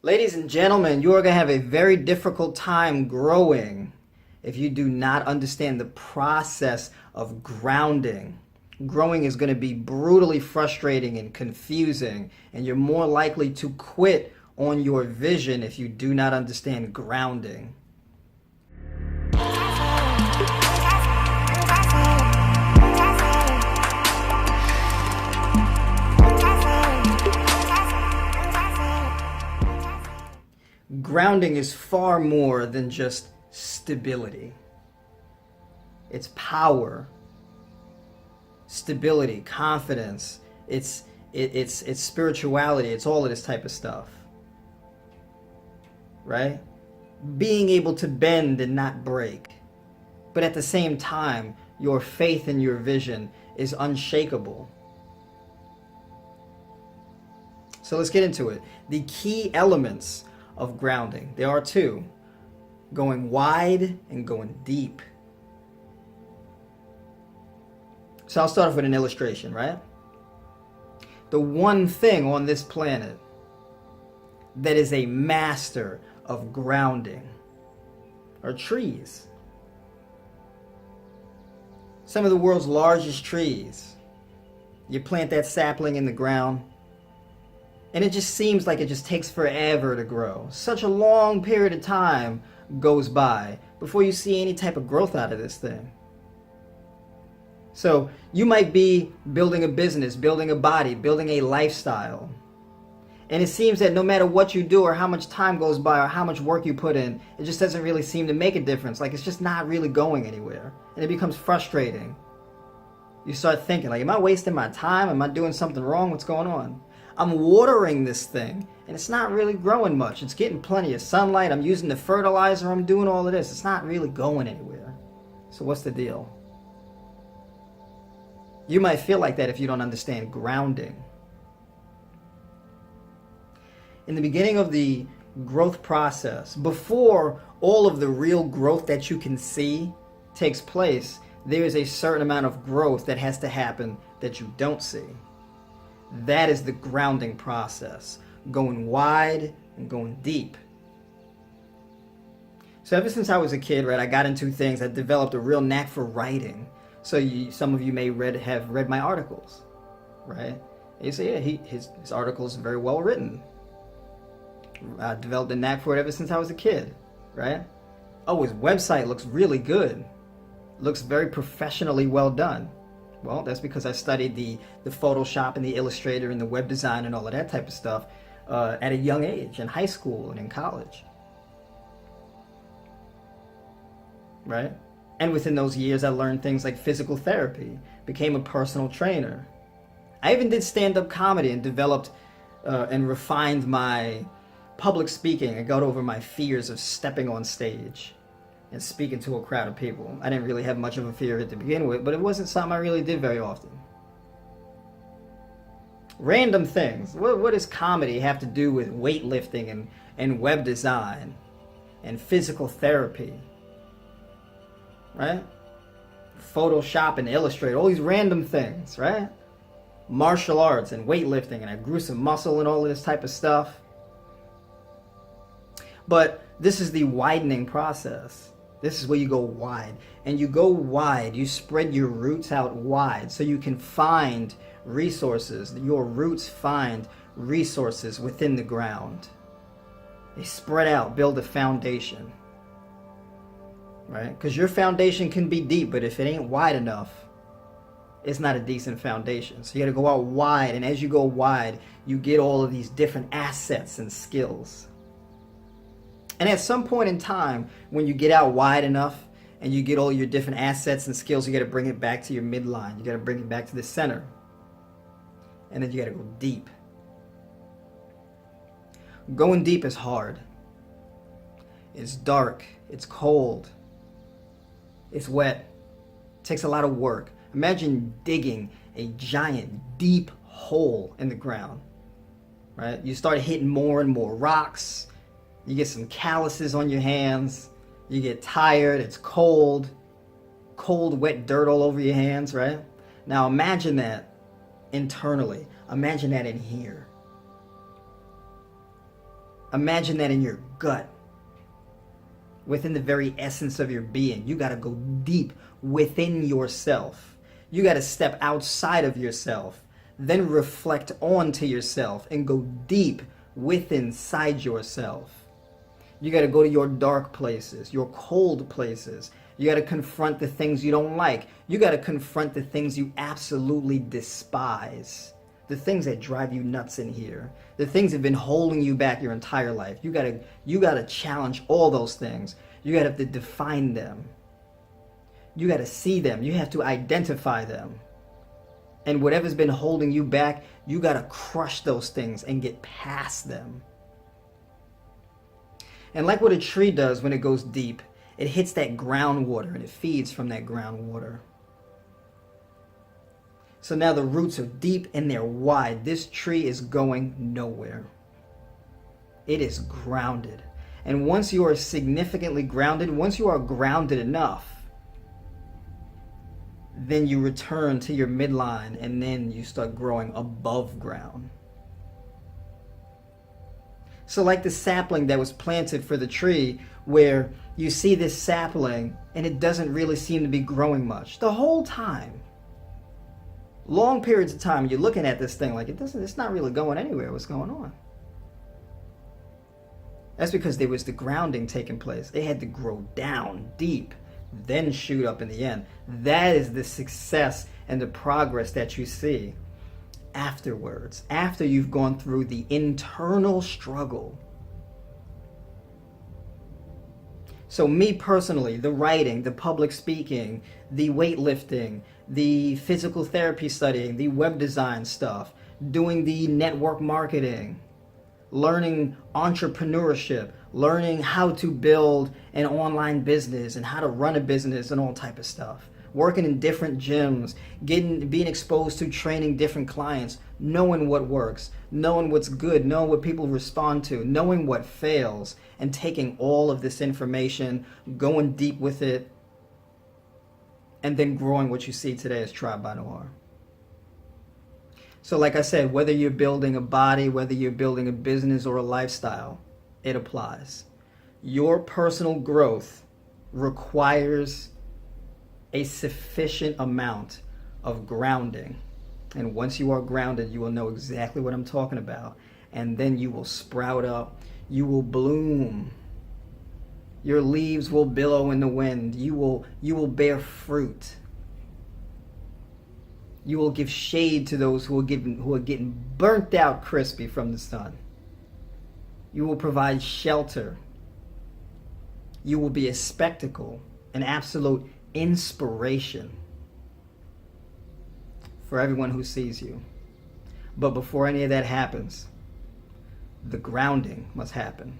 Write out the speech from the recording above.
Ladies and gentlemen, you are going to have a very difficult time growing if you do not understand the process of grounding. Growing is going to be brutally frustrating and confusing, and you're more likely to quit on your vision if you do not understand grounding. Grounding is far more than just stability. It's power, stability, confidence. It's spirituality. It's all of this type of stuff, right? Being able to bend and not break, but at the same time, your faith and your vision is unshakable. So let's get into it. The key elements of grounding. There are two: going wide and going deep. So I'll start off with an illustration, right? The one thing on this planet that is a master of grounding are trees. Some of the world's largest trees. You plant that sapling in the ground, and it just seems like it just takes forever to grow. Such a long period of time goes by before you see any type of growth out of this thing. So you might be building a business, building a body, building a lifestyle. And it seems that no matter what you do or how much time goes by or how much work you put in, it just doesn't really seem to make a difference. Like, it's just not really going anywhere. And it becomes frustrating. You start thinking, like, am I wasting my time? Am I doing something wrong? What's going on? I'm watering this thing, and it's not really growing much. It's getting plenty of sunlight. I'm using the fertilizer. I'm doing all of this. It's not really going anywhere. So what's the deal? You might feel like that if you don't understand grounding. In the beginning of the growth process, before all of the real growth that you can see takes place, there is a certain amount of growth that has to happen that you don't see. That is the grounding process, going wide and going deep. So ever since I was a kid, right, I got into things. I developed a real knack for writing. So some of you may have read my articles, right? And you say, yeah, his articles are very well written. I developed a knack for it ever since I was a kid, right? Oh, his website looks really good. Looks very professionally well done. Well, that's because I studied the Photoshop and the Illustrator and the web design and all of that type of stuff at a young age, in high school and in college. Right? And within those years, I learned things like physical therapy, became a personal trainer. I even did stand-up comedy and developed and refined my public speaking. I got over my fears of stepping on stage and speaking to a crowd of people. I didn't really have much of a fear of it to begin with, but it wasn't something I really did very often. Random things. What does comedy have to do with weightlifting and web design and physical therapy? Right? Photoshop and Illustrator, all these random things, right? Martial arts and weightlifting, and I grew some muscle and all of this type of stuff. But this is the widening process. This is where you go wide. And you go wide, you spread your roots out wide so you can find resources. Your roots find resources within the ground. They spread out, build a foundation. Right? Because your foundation can be deep, but if it ain't wide enough, it's not a decent foundation. So you got to go out wide, and as you go wide, you get all of these different assets and skills. And at some point in time, when you get out wide enough and you get all your different assets and skills, you got to bring it back to your midline. You got to bring it back to the center. And then you got to go deep. Going deep is hard. It's dark. It's cold. It's wet. It takes a lot of work. Imagine digging a giant, deep hole in the ground. Right? You start hitting more and more rocks. You get some calluses on your hands. You get tired. It's cold. Cold, wet dirt all over your hands, right? Now imagine that internally. Imagine that in here. Imagine that in your gut, within the very essence of your being. You got to go deep within yourself. You got to step outside of yourself, then reflect onto yourself and go deep within inside yourself. You got to go to your dark places, your cold places. You got to confront the things you don't like. You got to confront the things you absolutely despise. The things that drive you nuts in here. The things that have been holding you back your entire life. You gotta challenge all those things. You gotta have to define them. You gotta see them. You have to identify them. And whatever's been holding you back, you gotta crush those things and get past them. And like what a tree does when it goes deep, it hits that groundwater and it feeds from that groundwater. So now the roots are deep and they're wide. This tree is going nowhere. It is grounded. And once you are significantly grounded, once you are grounded enough, then you return to your midline and then you start growing above ground. So like the sapling that was planted for the tree, where you see this sapling and it doesn't really seem to be growing much the whole time. Long periods of time, you're looking at this thing like it's not really going anywhere. What's going on? That's because there was the grounding taking place. It had to grow down deep, then shoot up in the end. That is the success and the progress that you see afterwards, after you've gone through the internal struggle. So me personally, the writing, the public speaking, the weightlifting, the physical therapy studying, the web design stuff, doing the network marketing, learning entrepreneurship, learning how to build an online business and how to run a business and all type of stuff, working in different gyms, being exposed to training different clients, knowing what works, knowing what's good, knowing what people respond to, knowing what fails, and taking all of this information, going deep with it, and then growing what you see today as Tribe by Noir. So like I said, whether you're building a body, whether you're building a business or a lifestyle, it applies. Your personal growth requires a sufficient amount of grounding. And once you are grounded, you will know exactly what I'm talking about. And then you will sprout up. You will bloom. Your leaves will billow in the wind. You will bear fruit. You will give shade to those who are getting burnt out crispy from the sun. You will provide shelter. You will be a spectacle, an absolute inspiration for everyone who sees you. But before any of that happens, the grounding must happen.